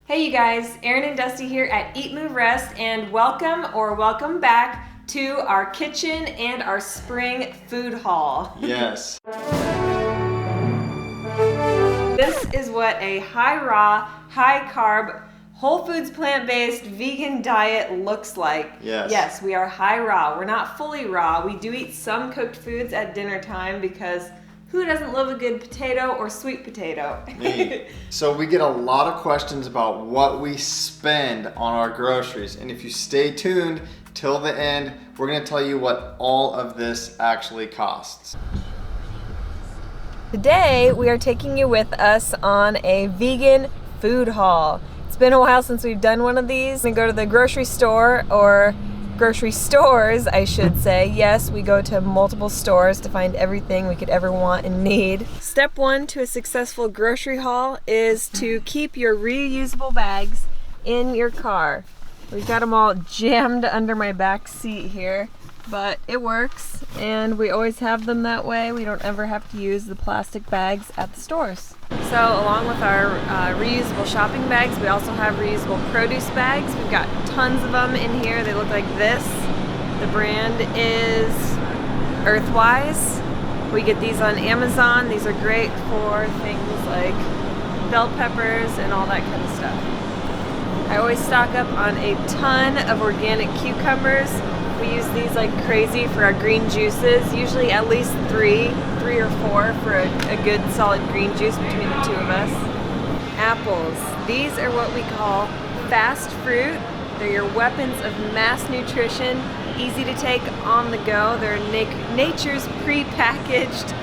Hey you guys, Erin and Dusty here at EatMoveRest, and welcome back to our kitchen and our spring food haul. Yes. This is what a high raw, high carb, whole foods plant-based vegan diet looks like. Yes. Yes, we are high raw. We're not fully raw. We do eat some cooked foods at dinner time because who doesn't love a good potato or sweet potato? Me. So we get a lot of questions about what we spend on our groceries. And if you stay tuned till the end, we're gonna tell you what all of this actually costs. Today, we are taking you with us on a vegan food haul. It's been a while since we've done one of these. We go to the grocery store, or grocery stores, I should say. Yes, we go to multiple stores to find everything we could ever want and need. Step one to a successful grocery haul is to keep your reusable bags in your car. We've got them all jammed under my back seat here, but it works, and we always have them that way. We don't ever have to use the plastic bags at the stores. So along with our reusable shopping bags, we also have reusable produce bags. We've got tons of them in here. They look like this. The brand is Earthwise. We get these on Amazon. These are great for things like bell peppers and all that kind of stuff. I always stock up on a ton of organic cucumbers. We use these like crazy for our green juices, usually at least three or four for a good solid green juice between the two of us. Apples. These are what we call fast fruit. They're your weapons of mass nutrition, easy to take on the go. They're nature's pre-packaged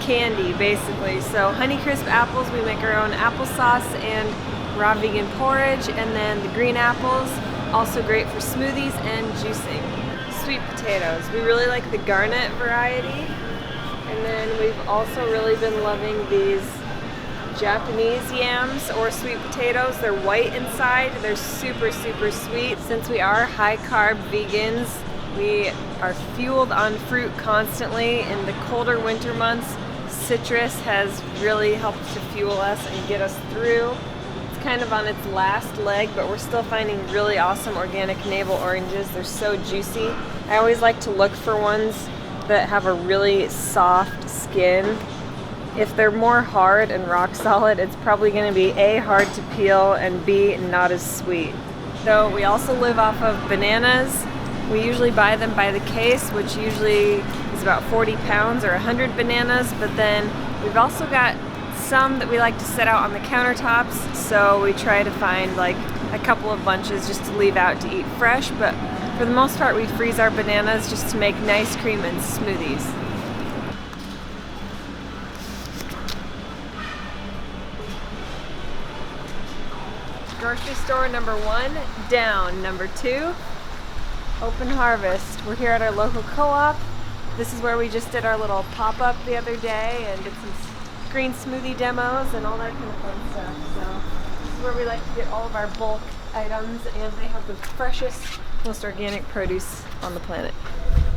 candy, basically. So Honeycrisp apples, we make our own applesauce and raw vegan porridge, and then the green apples, also great for smoothies and juicing. Sweet potatoes. We really like the garnet variety. And then we've also really been loving these Japanese yams or sweet potatoes. They're white inside. They're super, super sweet. Since we are high carb vegans, we are fueled on fruit constantly. In the colder winter months, citrus has really helped to fuel us and get us through. It's kind of on its last leg, but we're still finding really awesome organic navel oranges. They're so juicy. I always like to look for ones that have a really soft skin. If they're more hard and rock solid, it's probably going to be A, hard to peel, and B, not as sweet. So we also live off of bananas. We usually buy them by the case, which usually is about 40 pounds or 100 bananas, but then we've also got some that we like to set out on the countertops, so we try to find like a couple of bunches just to leave out to eat fresh, but for the most part we freeze our bananas just to make nice cream and smoothies. Grocery store number one, down. Number two, open harvest. We're here at our local co-op. This is where we just did our little pop-up the other day and did some green smoothie demos and all that kind of fun stuff. So this is where we like to get all of our bulk items, and they have the freshest, most organic produce on the planet.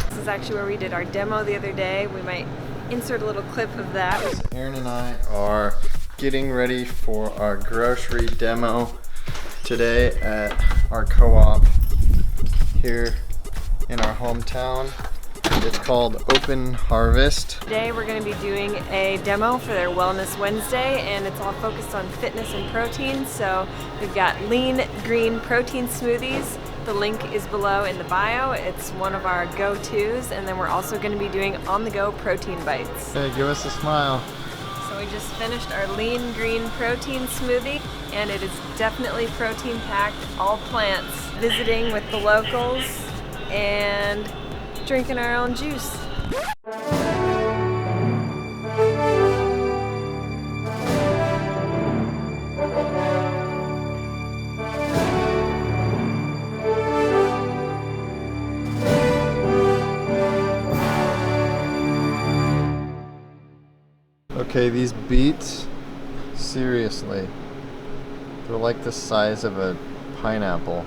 This is actually where we did our demo the other day. We might insert a little clip of that. Erin and I are getting ready for our grocery demo today at our co-op here in our hometown. It's called Open Harvest. Today we're going to be doing a demo for their Wellness Wednesday, and it's all focused on fitness and protein. So we've got lean green protein smoothies. The link is below in the bio. It's one of our go-tos, and then we're also going to be doing on-the-go protein bites. Hey, give us a smile. So we just finished our lean green protein smoothie, and it is definitely protein packed, all plants. Visiting with the locals and drinking our own juice. Okay, these beets, seriously, they're like the size of a pineapple.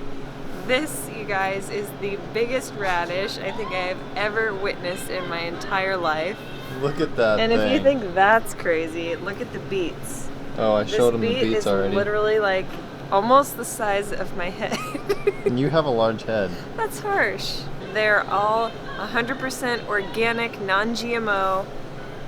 This, you guys, is the biggest radish I think I have ever witnessed in my entire life. Look at that And thing. if you think that's crazy, look at the beets. Oh, I showed him the beet beets is already. Literally like almost the size of my head. And you have a large head. That's harsh. They're all 100% organic, non-GMO.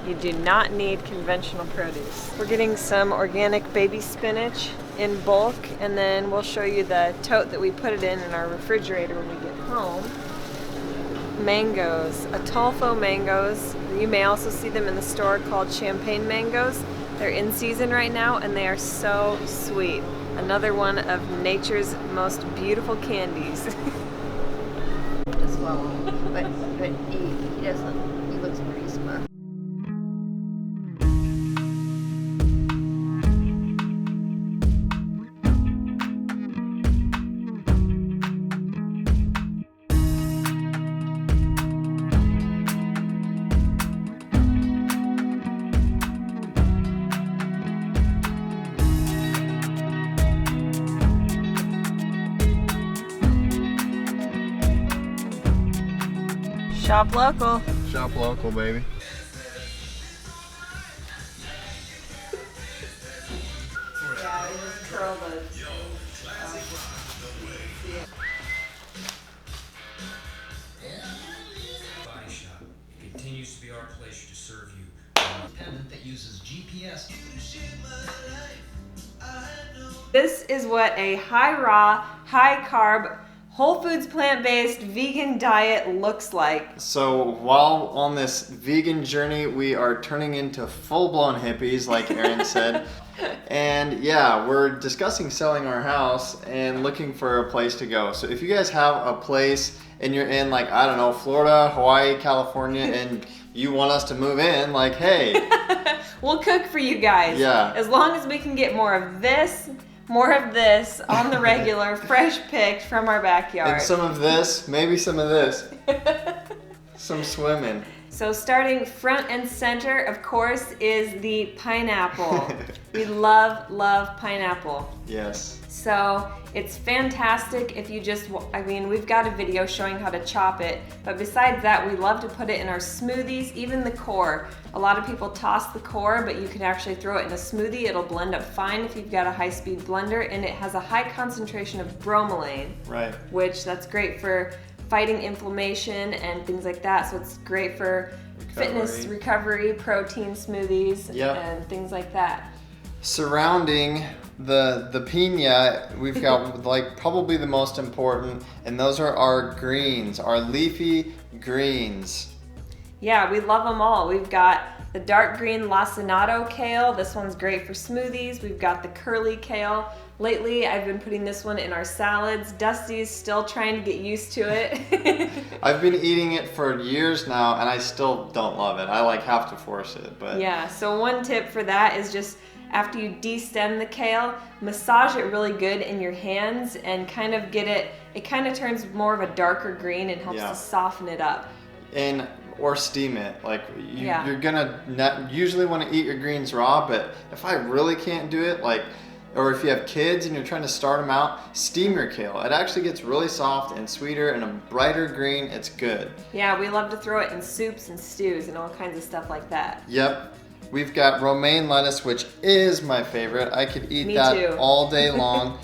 You do not need conventional produce. We're getting some organic baby spinach in bulk, and then we'll show you the tote that we put it in our refrigerator when we get home. Mangoes, Atolfo mangoes. You may also see them in the store called champagne mangoes. They're in season right now and they are so sweet. Another one of nature's most beautiful candies. To swallow, but he doesn't. He looks pretty smart. Shop local. Shop local, baby. Yeah, we just curl the Body shop. It continues to be our pleasure to serve you. Pendant that uses GPS. This is what a high raw, high carb, whole foods plant-based vegan diet looks like. So while on this vegan journey, we are turning into full-blown hippies, like Erin said. And yeah, we're discussing selling our house and looking for a place to go. So if you guys have a place and you're in, like, I don't know, Florida, Hawaii, California, and you want us to move in, like, hey. We'll cook for you guys. Yeah. As long as we can get more of this on the regular, fresh picked from our backyard. And some of this, maybe some of this. Some swimming. So starting front and center, of course, is the pineapple. We love pineapple. Yes. So it's fantastic if you just, we've got a video showing how to chop it, but besides that, we love to put it in our smoothies, even the core. A lot of people toss the core, but you can actually throw it in a smoothie. It'll blend up fine if you've got a high-speed blender, and it has a high concentration of bromelain, Right. which that's great for fighting inflammation and things like that. So it's great for fitness recovery, protein smoothies, Yep. and things like that. Surrounding the pina, we've got like probably the most important, and those are our greens, our leafy greens. Yeah, we love them all. We've got the dark green lacinato kale. This one's great for smoothies. We've got the curly kale. Lately, I've been putting this one in our salads. Dusty's still trying to get used to it. I've been eating it for years now, and I still don't love it. I like have to force it, but Yeah, so one tip for that is just after you de-stem the kale, massage it really good in your hands and kind of get it kind of turns more of a darker green and helps to soften it up. or steam it. Like Yeah. you're gonna not usually want to eat your greens raw, but if I really can't do it, like, or if you have kids and you're trying to start them out, steam your kale. It actually gets really soft and sweeter and a brighter green. It's good. Yeah, we love to throw it in soups and stews and all kinds of stuff like that. Yep. We've got romaine lettuce, which is my favorite. I could eat Me that too. all day long.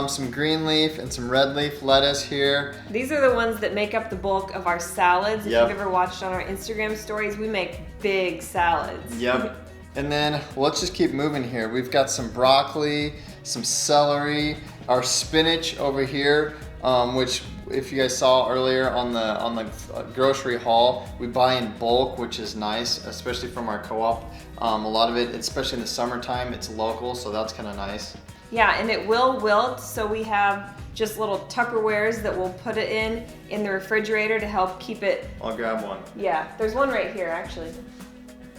Some green leaf and some red leaf lettuce here. These are the ones that make up the bulk of our salads. If Yep. you've ever watched on our Instagram stories, we make big salads. Yep. And then let's just keep moving here. We've got some broccoli, some celery, our spinach over here, which if you guys saw earlier on the grocery haul, we buy in bulk, which is nice, especially from our co-op. A lot of it, especially in the summertime, it's local, so that's kind of nice. Yeah, and it will wilt, so we have just little Tupperwares that we'll put it in the refrigerator to help keep it. I'll grab one. Yeah, there's one right here actually.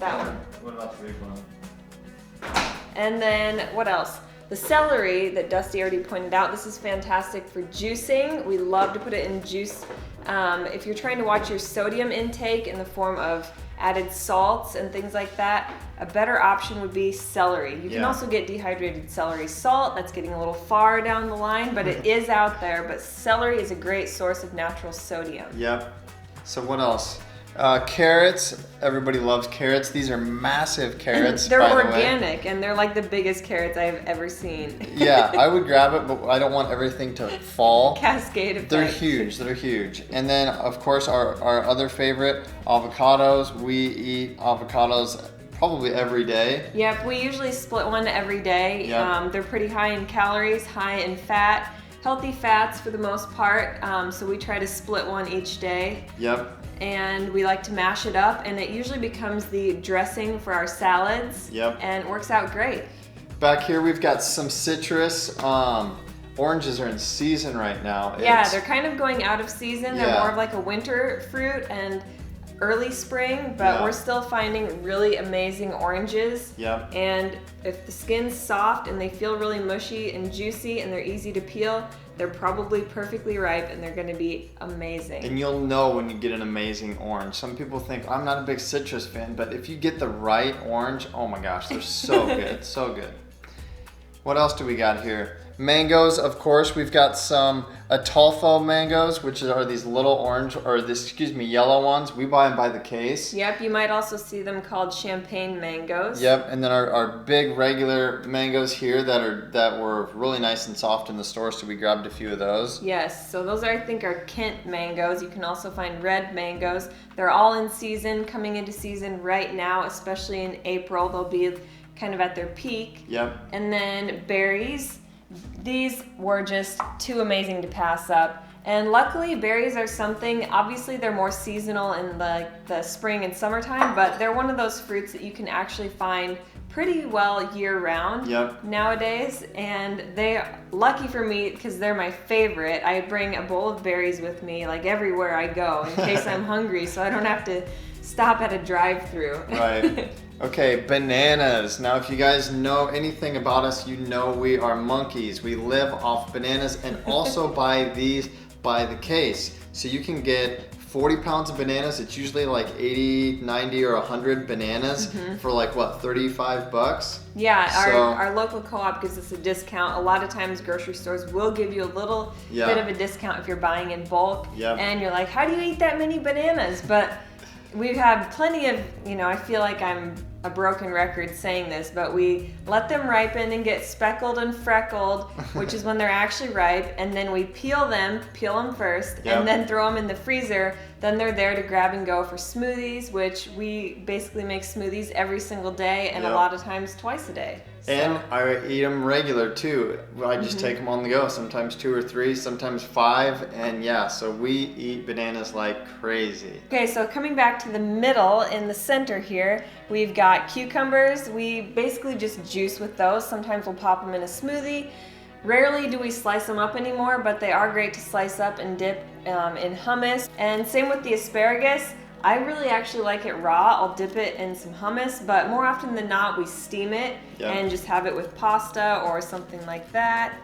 That one. What about the big one? And then what else? The celery that Dusty already pointed out, this is fantastic for juicing. We love to put it in juice. If you're trying to watch your sodium intake in the form of added salts and things like that, a better option would be celery. You can also get dehydrated celery salt. That's getting a little far down the line, but it is out there. But celery is a great source of natural sodium. Yep. So what else? Carrots. Everybody loves carrots. These are massive carrots. They're by the way. organic, and they're like the biggest carrots I've ever seen. Yeah, I would grab it, but I don't want everything to fall. Cascade effect. They're huge. They're huge. And then, of course, our other favorite, avocados. We eat avocados probably every day. Yep, we usually split one every day. Yep. They're pretty high in calories, high in fat, healthy fats for the most part. So we try to split one each day. Yep. And we like to mash it up, and it usually becomes the dressing for our salads. Yep. And it works out great. Back here we've got some citrus. Oranges are in season right now. Yeah, they're kind of going out of season. They're Yeah. more of like a winter fruit and early spring, but Yeah. we're still finding really amazing oranges. Yep. And if the skin's soft and they feel really mushy and juicy and they're easy to peel, they're probably perfectly ripe and they're gonna be amazing. And you'll know when you get an amazing orange. Some people think, I'm not a big citrus fan, but if you get the right orange, oh my gosh, they're so good, so good. What else do we got here? Mangoes, of course. We've got some Atolfo mangoes, which are these little orange, or yellow ones. We buy them by the case. Yep, you might also see them called champagne mangoes. Yep, and then our big regular mangoes here that were really nice and soft in the store, so we grabbed a few of those. Yes, so those I think are Kent mangoes. You can also find red mangoes. They're all in season, coming into season right now, especially in April. They'll be kind of at their peak. Yep. And then berries. These were just too amazing to pass up. And luckily, berries are something, obviously they're more seasonal in the spring and summertime, but they're one of those fruits that you can actually find pretty well year round. Yep. Nowadays. And lucky for me, because they're my favorite, I bring a bowl of berries with me like everywhere I go in case I'm hungry, so I don't have to stop at a drive-through. Right. Okay, bananas. Now, if you guys know anything about us, you know we are monkeys. We live off bananas and also buy these by the case. So you can get 40 pounds of bananas. It's usually like 80, 90, or 100 bananas for like, what, 35 bucks? Yeah, So- our local co-op gives us a discount. A lot of times grocery stores will give you a little Yeah. bit of a discount if you're buying in bulk. Yep. And you're like, how do you eat that many bananas? But we've had plenty of, I feel like I'm a broken record saying this, but we let them ripen and get speckled and freckled, which is when they're actually ripe, and then we peel them first, Yep. and then throw them in the freezer. Then they're there to grab and go for smoothies, which we basically make smoothies every single day, and Yep. a lot of times twice a day. And I eat them regular too. I just take them on the go, sometimes 2 or 3, sometimes 5, and yeah, so we eat bananas like crazy. Okay, so coming back to the middle, in the center here, we've got cucumbers. We basically just juice with those. Sometimes we'll pop them in a smoothie. Rarely do we slice them up anymore, but they are great to slice up and dip in hummus. And same with the asparagus. I really actually like it raw. I'll dip it in some hummus, but more often than not, we steam it and just have it with pasta or something like that.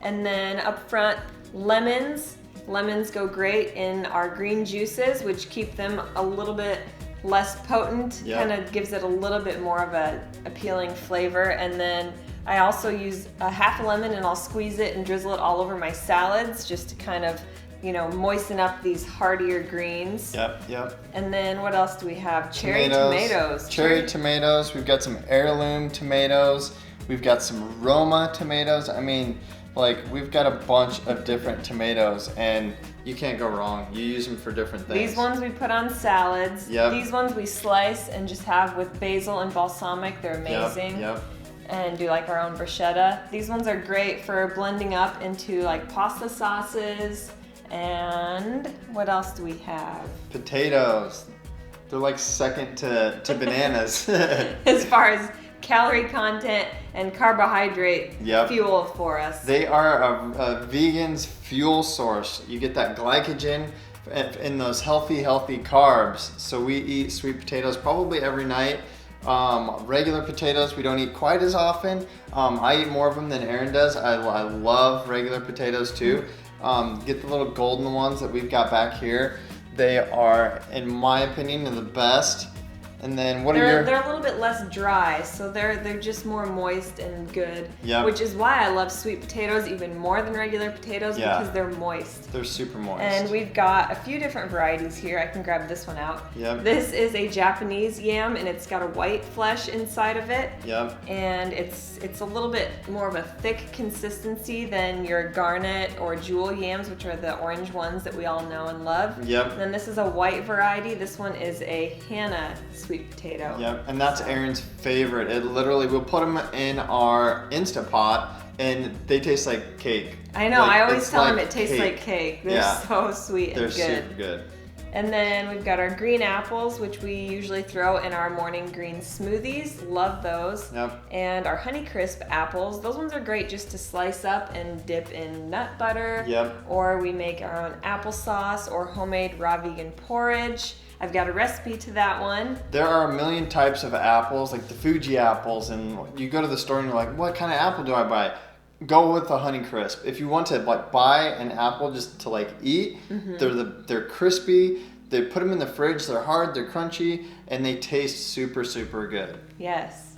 And then up front, lemons. Lemons go great in our green juices, which keep them a little bit less potent, kind of gives it a little bit more of a appealing flavor. And then I also use a half a lemon and I'll squeeze it and drizzle it all over my salads just to kind of, moisten up these heartier greens. Yep. And then what else do we have? Cherry tomatoes. Cherry tomatoes. We've got some heirloom tomatoes. We've got some Roma tomatoes. I mean, we've got a bunch of different tomatoes and you can't go wrong. You use them for different things. These ones we put on salads. Yep. These ones we slice and just have with basil and balsamic. They're amazing. Yep. And do our own bruschetta. These ones are great for blending up into pasta sauces. And what else do we have? Potatoes. They're second to bananas. As far as calorie content and carbohydrate fuel for us. They are a vegan's fuel source. You get that glycogen in those healthy carbs. So we eat sweet potatoes probably every night. Regular potatoes we don't eat quite as often. I eat more of them than Aaron does. I love regular potatoes too. Get the little golden ones that we've got back here. They are, in my opinion, the best. And then what They're are a little bit less dry, so they're just more moist and good. Yep. Which is why I love sweet potatoes even more than regular potatoes because they're moist. They're super moist. And we've got a few different varieties here. I can grab this one out. Yep. This is a Japanese yam, and it's got a white flesh inside of it. Yep. And it's a little bit more of a thick consistency than your garnet or jewel yams, which are the orange ones that we all know and love. Yep. And then this is a white variety. This one is a Canna sweet potato. Yep, and that's Aaron's favorite. It literally, we'll put them in our Instapot, and they taste like cake. I know, Like, I always it's tell them like it tastes like cake. They're so sweet and They're good. super good. And then we've got our green apples, which we usually throw in our morning green smoothies. Love those. Yep. And our Honeycrisp apples. Those ones are great just to slice up and dip in nut butter. Yep. Or we make our own applesauce or homemade raw vegan porridge. I've got a recipe to that one. There are a million types of apples, like the Fuji apples, and you go to the store and you're like, what kind of apple do I buy? Go with the Honeycrisp. If you want to like buy an apple just to like eat, they're crispy. They put them in the fridge. They're hard. They're crunchy, and they taste super super good. Yes.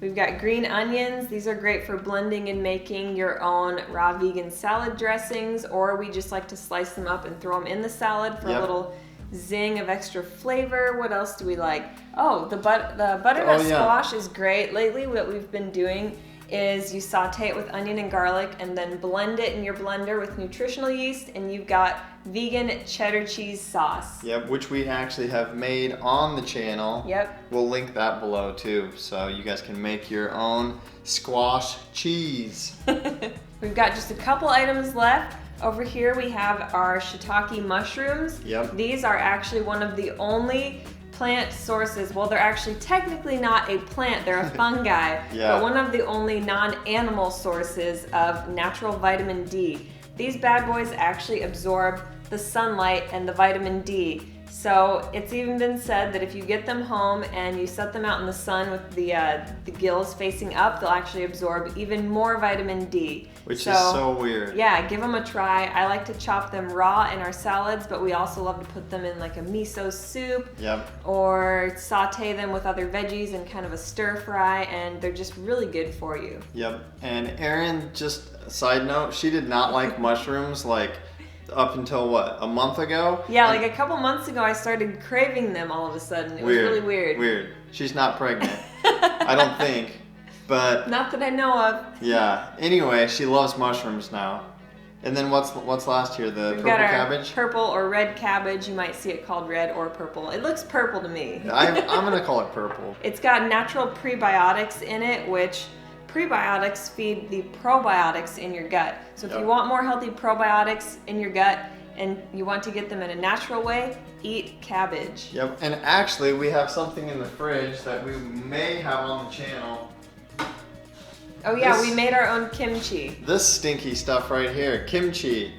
We've got green onions. These are great for blending and making your own raw vegan salad dressings, or we just like to slice them up and throw them in the salad for a little zing of extra flavor. What else do we like? Oh, the butternut squash is great. Lately, what we've been doing is you saute it with onion and garlic and then blend it in your blender with nutritional yeast, and you've got vegan cheddar cheese sauce. Yep, which we actually have made on the channel. Yep. We'll link that below too, so you guys can make your own squash cheese. We've got just a couple items left. Over here we have our Shitake mushrooms. Yep. These are actually one of the only plant sources. Well, they're actually technically not a plant, they're a fungi, but one of the only non-animal sources of natural vitamin D. These bad boys actually absorb the sunlight and the vitamin D. So it's even been said that if you get them home and you set them out in the sun with the gills facing up, they'll actually absorb even more vitamin D. Which is so weird. Yeah, give them a try. I like to chop them raw in our salads, but we also love to put them in like a miso soup. Yep. Or saute them with other veggies in kind of a stir fry, and they're just really good for you. Yep. And Erin, just a side note, she did not like mushrooms like up until what, a month ago? Yeah, like a couple months ago I started craving them all of a sudden. It was really weird. Weird. She's not pregnant. I don't think. But not that I know of. Yeah. Anyway, she loves mushrooms now. And then what's last here? The We've purple got our cabbage? Purple or red cabbage. You might see it called red or purple. It looks purple to me. I'm gonna call it purple. It's got natural prebiotics in it, which prebiotics feed the probiotics in your gut. So if you want more healthy probiotics in your gut and you want to get them in a natural way, eat cabbage. Yep. And actually, we have something in the fridge that we may have on the channel. Oh yeah, we made our own kimchi. This stinky stuff right here, kimchi.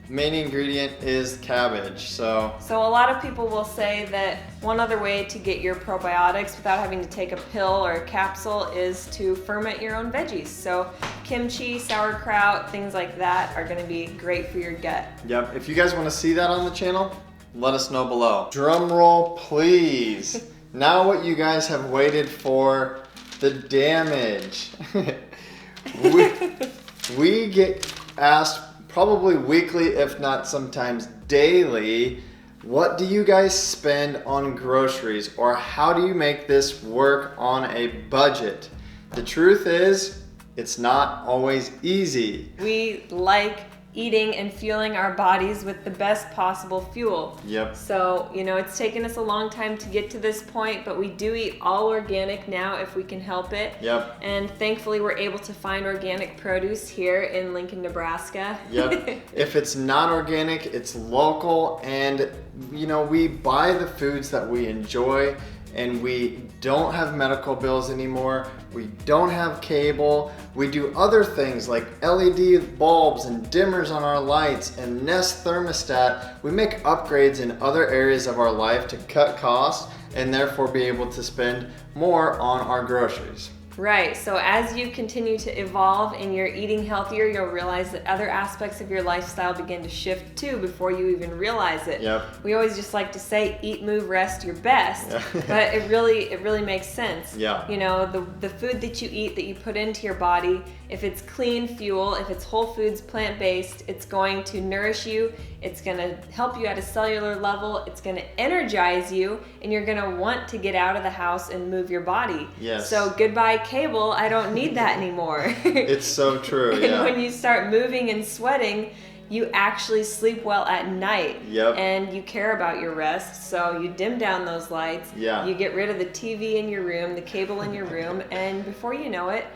Main ingredient is cabbage, so a lot of people will say that one other way to get your probiotics without having to take a pill or a capsule is to ferment your own veggies. So kimchi, sauerkraut, things like that are gonna be great for your gut. Yep, if you guys wanna see that on the channel, let us know below. Drum roll, please. Now what you guys have waited for, the damage. we get asked probably weekly, if not sometimes daily, what do you guys spend on groceries, or how do you make this work on a budget? The truth is, it's not always easy. We like eating and fueling our bodies with the best possible fuel. Yep. So, it's taken us a long time to get to this point, but we do eat all organic now if we can help it. Yep. And thankfully we're able to find organic produce here in Lincoln, Nebraska. Yep. If it's not organic, it's local, and we buy the foods that we enjoy, and we don't have medical bills anymore. We don't have cable. We do other things like LED bulbs and dimmers on our lights and Nest thermostat. We make upgrades in other areas of our life to cut costs and therefore be able to spend more on our groceries. Right, so as you continue to evolve and you're eating healthier, you'll realize that other aspects of your lifestyle begin to shift too before you even realize it. Yep. We always just like to say, eat, move, rest your best, but it really makes sense. Yeah. You know, the food that you eat, that you put into your body, if it's clean fuel, if it's whole foods, plant-based, it's going to nourish you, it's gonna help you at a cellular level, it's gonna energize you, and you're gonna want to get out of the house and move your body. Yes. So goodbye cable, I don't need that anymore. It's so true, And yeah. when you start moving and sweating, you actually sleep well at night. Yep. And you care about your rest, so you dim down those lights. Yeah. You get rid of the TV in your room, the cable in your room, and before you know it,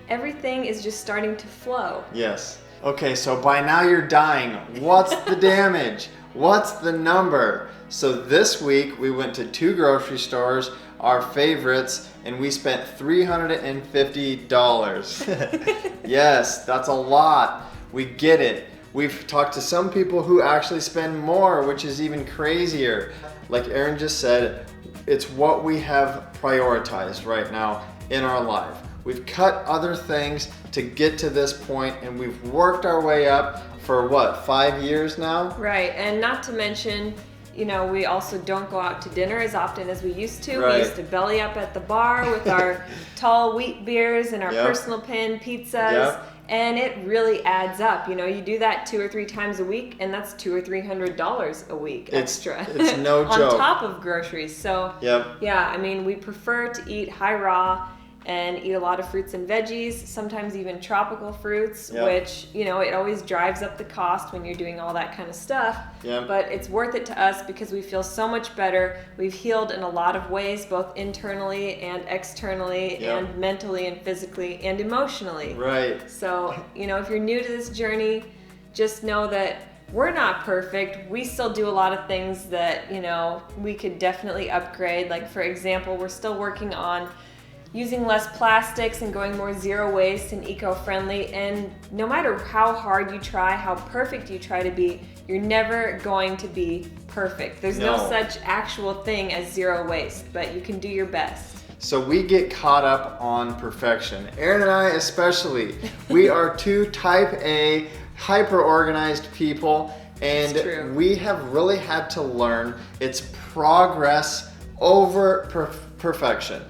everything is just starting to flow. Yes. Okay, so by now you're dying. What's the damage? What's the number? So this week we went to 2 grocery stores, our favorites, and we spent $350. Yes, that's a lot. We get it. We've talked to some people who actually spend more, which is even crazier. Like Aaron just said, it's what we have prioritized right now in our life. We've cut other things to get to this point, and we've worked our way up for what, 5 years now? Right, and not to mention, you know, we also don't go out to dinner as often as we used to. Right. We used to belly up at the bar with our tall wheat beers and our Yep. personal pan pizzas. Yep. And it really adds up. You know, you do that 2 or 3 times a week, and that's $200 or $300 a week extra. It's no on joke. top of groceries. So Yep. yeah, I mean, we prefer to eat high raw and eat a lot of fruits and veggies, sometimes even tropical fruits, Yep. which, you know, it always drives up the cost when you're doing all that kind of stuff. Yep. But it's worth it to us because we feel so much better. We've healed in a lot of ways, both internally and externally, Yep. and mentally and physically and emotionally. Right. So, you know, if you're new to this journey, just know that we're not perfect. We still do a lot of things that, you know, we could definitely upgrade. Like, for example, we're still working on using less plastics and going more zero waste and eco-friendly. And no matter how hard you try, how perfect you try to be, you're never going to be perfect. There's no No. such actual thing as zero waste, but you can do your best. So we get caught up on perfection. Aaron and I especially. We are 2 type A, hyper-organized people, and It's true. we have really had to learn it's progress over perfection.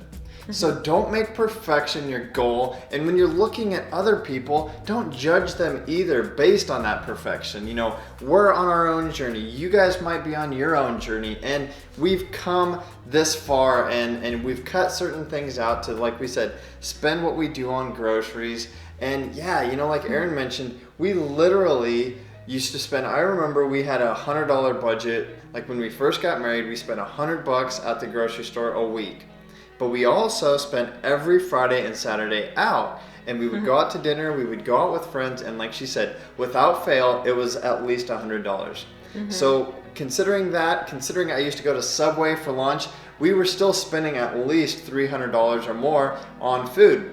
So don't make perfection your goal, and when you're looking at other people, don't judge them either based on that perfection. You know, we're on our own journey. You guys might be on your own journey, and we've come this far, and we've cut certain things out to, like we said, spend what we do on groceries. And yeah, you know, like Aaron mentioned, we literally used to spend, I remember we had a $100 budget. Like when we first got married, we spent $100 at the grocery store a week. But we also spent every Friday and Saturday out, and we would go out to dinner, we would go out with friends, and like she said, without fail, it was at least $100. So considering I used to go to Subway for lunch, we were still spending at least $300 or more on food.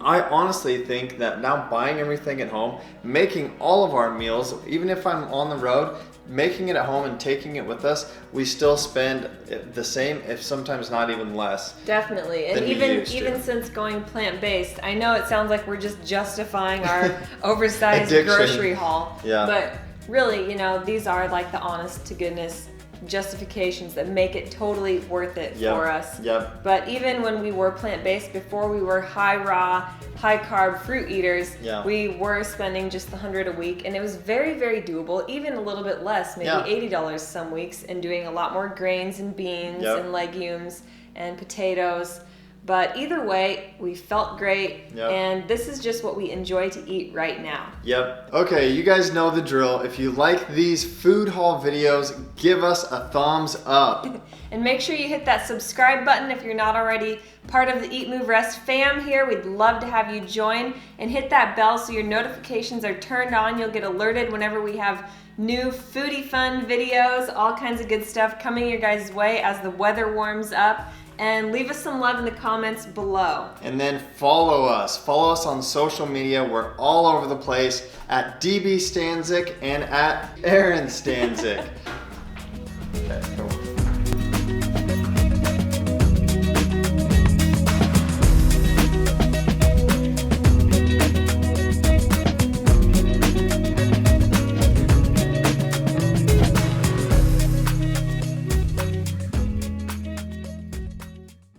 I honestly think that now buying everything at home, making all of our meals, even if I'm on the road, making it at home and taking it with us, we still spend the same, if sometimes not even less. Definitely. And than we used to. even since going plant-based, I know it sounds like we're just justifying our oversized Addiction. grocery haul. Yeah. But really, you know, these are like the honest to goodness justifications that make it totally worth it Yep. for us. Yep. But even when we were plant-based, before we were high raw, high carb fruit eaters, Yeah. we were spending just the $100 a week, and it was very, very doable, even a little bit less, maybe Yeah. $80 some weeks, and doing a lot more grains and beans Yep. and legumes and potatoes. But either way, we felt great, Yep. and this is just what we enjoy to eat right now. Yep. Okay, you guys know the drill. If you like these food haul videos, give us a thumbs up. And make sure you hit that subscribe button if you're not already part of the EatMoveRest fam here. We'd love to have you join, and hit that bell so your notifications are turned on. You'll get alerted whenever we have new foodie fun videos, all kinds of good stuff coming your guys' way as the weather warms up. And leave us some love in the comments below. And then follow us. Follow us on social media. We're all over the place at DB Stanzik and at Aaron Stanzik. Okay, go.